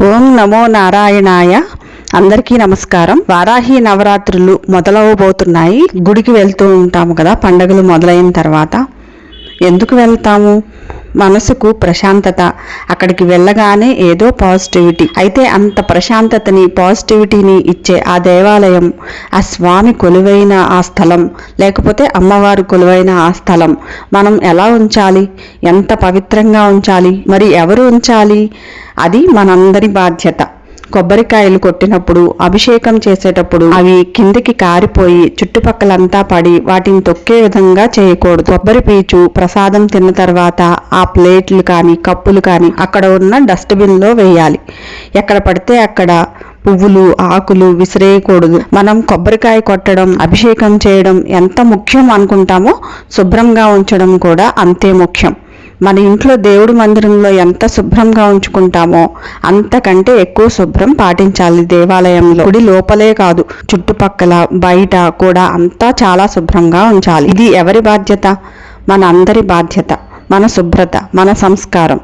ఓం నమో నారాయణాయ. అందరికీ నమస్కారం. వారాహి నవరాత్రులు మొదలవబోతున్నాయి. గుడికి వెళ్తూ ఉంటాము కదా పండుగలు మొదలైన తర్వాత. ఎందుకు వెళ్తాము? మనసుకు ప్రశాంతత. అక్కడికి వెళ్ళగానే ఏదో పాజిటివిటీ. అయితే అంత ప్రశాంతతని, పాజిటివిటీని ఇచ్చే ఆ దేవాలయం, ఆ స్వామి కొలువైన ఆ స్థలం, లేకపోతే అమ్మవారు కొలువైన ఆ స్థలం మనం ఎలా ఉంచాలి? ఎంత పవిత్రంగా ఉంచాలి? మరి ఎవరు ఉంచాలి? అది మనందరి బాధ్యత. కొబ్బరికాయలు కొట్టినప్పుడు, అభిషేకం చేసేటప్పుడు అవి కిందికి కారిపోయి చుట్టుపక్కలంతా పడి వాటిని తొక్కే విధంగా చేయకూడదు. కొబ్బరి పీచు ప్రసాదం తిన్న తర్వాత ఆ ప్లేట్లు కానీ కప్పులు కానీ అక్కడ ఉన్న డస్ట్బిన్ లో వేయాలి. ఎక్కడ పడితే అక్కడ పువ్వులు, ఆకులు విసిరేయకూడదు. మనం కొబ్బరికాయ కొట్టడం, అభిషేకం చేయడం ఎంత ముఖ్యం అనుకుంటామో శుభ్రంగా ఉంచడం కూడా అంతే ముఖ్యం. మన ఇంట్లో దేవుడి మందిరంలో ఎంత శుభ్రంగా ఉంచుకుంటామో అంతకంటే ఎక్కువ శుభ్రం పాటించాలి దేవాలయంలో. గుడి లోపలే కాదు, చుట్టుపక్కల బయట కూడా అంతా చాలా శుభ్రంగా ఉంచాలి. ఇది ఎవరి బాధ్యత? మన అందరి బాధ్యత. మన శుభ్రత, మన సంస్కారం.